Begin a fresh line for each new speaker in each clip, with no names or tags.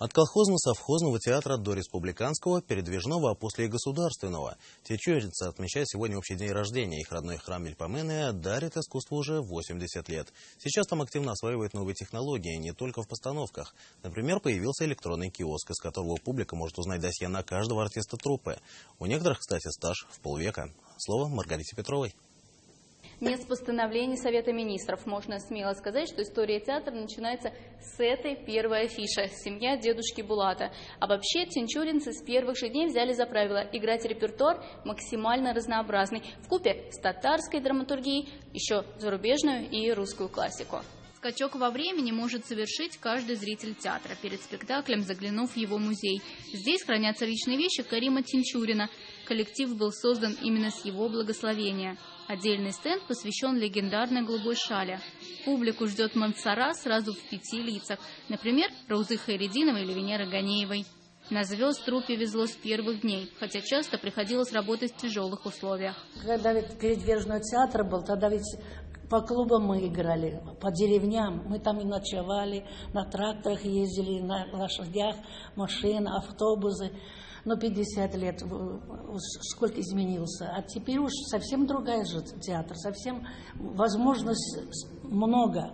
От колхозно-совхозного театра до республиканского, передвижного, а после и государственного. Тинчуринцы отмечают сегодня общий день рождения. Их родной храм Мельпомены дарит искусству уже 80 лет. Сейчас там активно осваивают новые технологии, не только в постановках. Например, появился электронный киоск, из которого публика может узнать досье на каждого артиста труппы. У некоторых, кстати, стаж в полвека. Слово Маргарите Петровой.
Не с постановлений Совета Министров. Можно смело сказать, что история театра начинается с этой первой афиши «Семья дедушки Булата». А вообще тинчуринцы с первых же дней взяли за правило играть репертуар максимально разнообразный, вкупе с татарской драматургией, еще зарубежную и русскую классику. Скачок во времени может совершить каждый зритель театра, перед спектаклем заглянув в его музей. Здесь хранятся личные вещи Карима Тинчурина. Коллектив был создан именно с его благословения. Отдельный стенд посвящен легендарной голубой шале. Публику ждет Мансара сразу в 5 лицах. Например, Раузы Хайреддиновой или Венеры Ганеевой. На звезд труппе везло с первых дней, хотя часто приходилось работать в тяжелых условиях.
Когда ведь передвижной театр был, тогда ведь по клубам мы играли, по деревням. Мы там и ночевали, на тракторах ездили, на лошадях, машины, автобусы. Но 50 лет, сколько изменился. А теперь уж совсем другая же театр, совсем возможностей много.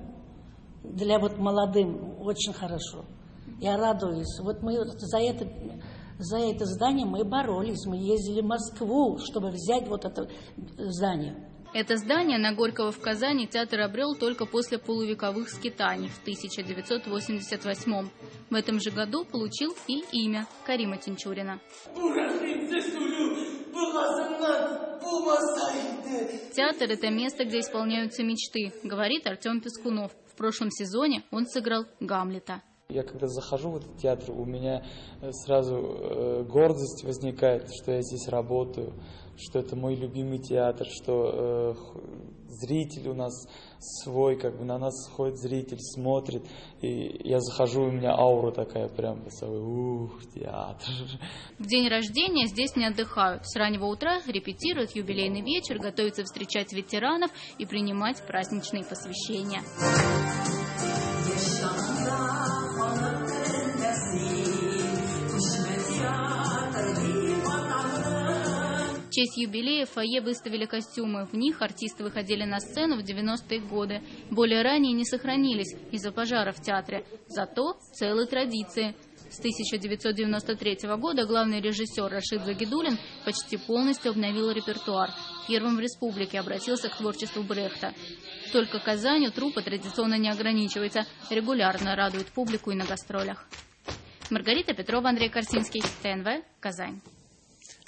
Для вот молодым очень хорошо. Я радуюсь. Вот мы за это здание мы боролись. Мы ездили в Москву, чтобы взять вот это здание.
Это здание на Горького в Казани театр обрел только после полувековых скитаний в 1988-м. В этом же году получил и имя Карима Тинчурина. Театр – это место, где исполняются мечты, говорит Артем Пескунов. В прошлом сезоне он сыграл Гамлета.
Я когда захожу в этот театр, у меня сразу гордость возникает, что я здесь работаю, что это мой любимый театр, что зритель у нас свой, как бы на нас ходит зритель, смотрит, и я захожу, у меня аура такая прям, театр.
В день рождения здесь не отдыхают. С раннего утра репетируют юбилейный вечер, готовятся встречать ветеранов и принимать праздничные посвящения. В честь юбилея в фойе выставили костюмы. В них артисты выходили на сцену в 90-е годы. Более ранее не сохранились из-за пожара в театре. Зато целые традиции. С 1993 года главный режиссер Рашид Загидуллин почти полностью обновил репертуар. Первым в республике обратился к творчеству Брехта. Только Казанью труппа традиционно не ограничивается. Регулярно радует публику и на гастролях. Маргарита Петрова, Андрей Корсинский, ТНВ, Казань.